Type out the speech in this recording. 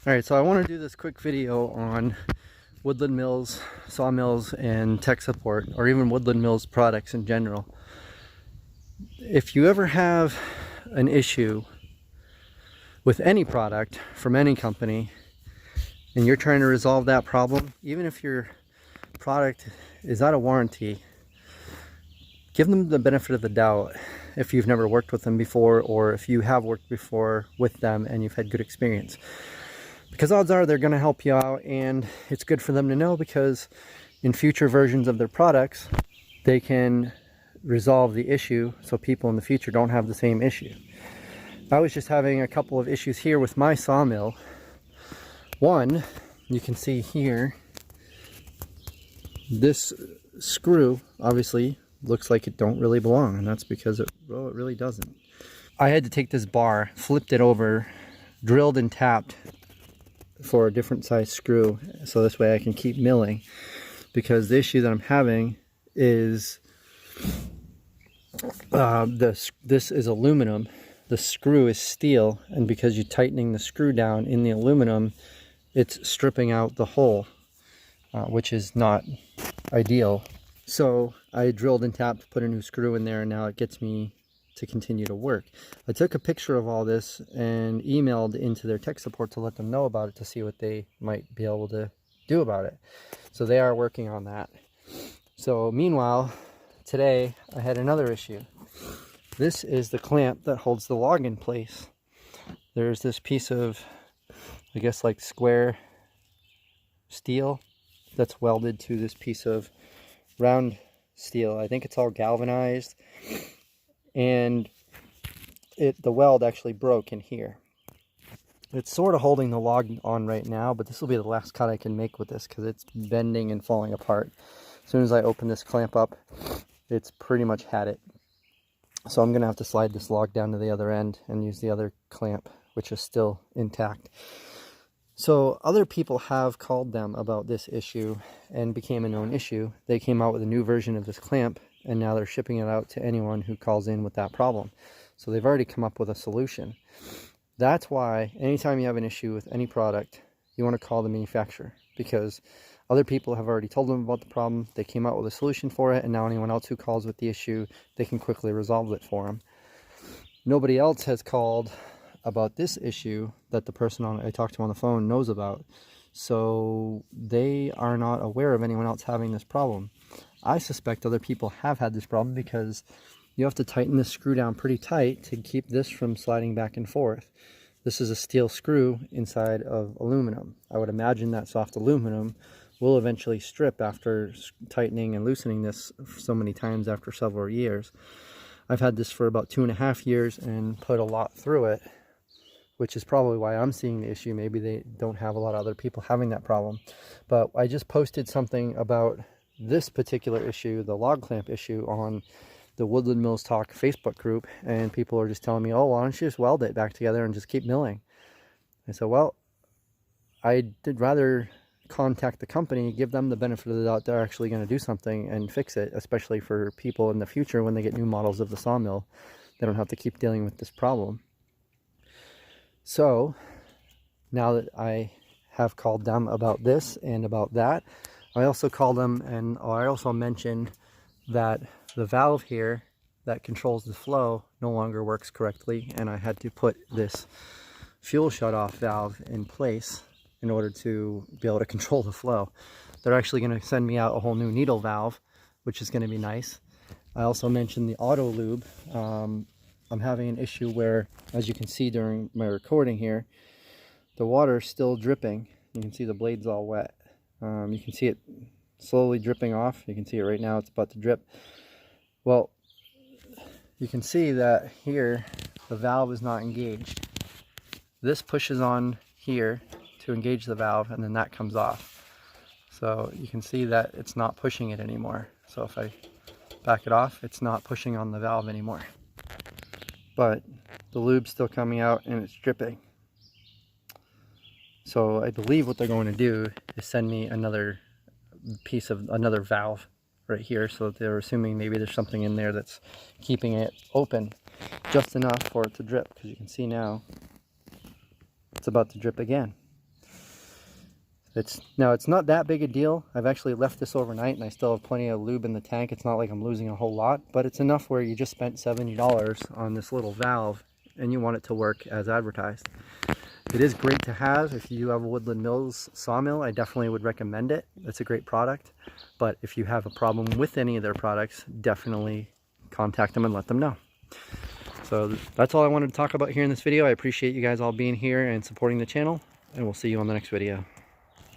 Alright, so I want to do this quick video on Woodland Mills, sawmills, and tech support, or even Woodland Mills products in general. If you ever have an issue with any product from any company and you're trying to resolve that problem, even if your product is out of warranty, give them the benefit of the doubt if you've never worked with them before, or if you have worked before with them and you've had good experience. Because odds are they're going to help you out, and it's good for them to know, because in future versions of their products they can resolve the issue so people in the future don't have the same issue. I was just having a couple of issues here with my sawmill. One, you can see here, this screw obviously looks like it don't really belong, and that's because it really doesn't. I had to take this bar, flipped it over, drilled and tapped for a different size screw so this way I can keep milling, because the issue that I'm having is this is aluminum, the screw is steel, and because you're tightening the screw down in the aluminum, it's stripping out the hole, which is not ideal. So I drilled and tapped, put a new screw in there, and now it gets me to continue to work. I took a picture of all this and emailed into their tech support to let them know about it, to see what they might be able to do about it. So they are working on that. So meanwhile, today I had another issue. This is the clamp that holds the log in place. There's this piece of, I guess, like square steel that's welded to this piece of round steel. I think it's all galvanized, and the weld actually broke in here. It's sort of holding the log on right now, but this will be the last cut I can make with this because it's bending and falling apart. As soon as I open this clamp up, it's pretty much had it. So I'm gonna have to slide this log down to the other end and use the other clamp, which is still intact. So other people have called them about this issue and became a known issue. They came out with a new version of this clamp, and now they're shipping it out to anyone who calls in with that problem. So they've already come up with a solution. That's why anytime you have an issue with any product, you want to call the manufacturer, because other people have already told them about the problem, they came out with a solution for it, and now anyone else who calls with the issue, they can quickly resolve it for them. Nobody else has called about this issue that the person I talked to on the phone knows about, so they are not aware of anyone else having this problem. I suspect other people have had this problem because you have to tighten this screw down pretty tight to keep this from sliding back and forth. This is a steel screw inside of aluminum. I would imagine that soft aluminum will eventually strip after tightening and loosening this so many times after several years. I've had this for about 2.5 years and put a lot through it, which is probably why I'm seeing the issue. Maybe they don't have a lot of other people having that problem. But I just posted something about this particular issue, the log clamp issue, on the Woodland Mills Talk Facebook group, and people are just telling me, oh, why don't you just weld it back together and just keep milling? I said, well, I did rather contact the company, give them the benefit of the doubt they're actually going to do something and fix it, especially for people in the future when they get new models of the sawmill. They don't have to keep dealing with this problem. So now that I have called them about this and about that, I also called them, and I also mentioned that the valve here that controls the flow no longer works correctly, and I had to put this fuel shutoff valve in place in order to be able to control the flow. They're actually going to send me out a whole new needle valve, which is going to be nice. I also mentioned the auto lube. I'm having an issue where, as you can see during my recording here, the water is still dripping. You can see the blade's all wet. You can see it slowly dripping off. You can see it right now, it's about to drip. Well, you can see that here the valve is not engaged. This pushes on here to engage the valve, and then that comes off. So you can see that it's not pushing it anymore. So if I back it off, it's not pushing on the valve anymore. But the lube's still coming out and it's dripping. So I believe what they're going to do is send me another piece of another valve right here. So they're assuming maybe there's something in there that's keeping it open just enough for it to drip, because you can see now it's about to drip again. It's not that big a deal. I've actually left this overnight and I still have plenty of lube in the tank. It's not like I'm losing a whole lot, but it's enough where you just spent $70 on this little valve and you want it to work as advertised. It is great to have. If you have a Woodland Mills sawmill, I definitely would recommend it. It's a great product. But if you have a problem with any of their products, definitely contact them and let them know. So that's all I wanted to talk about here in this video. I appreciate you guys all being here and supporting the channel, and we'll see you on the next video.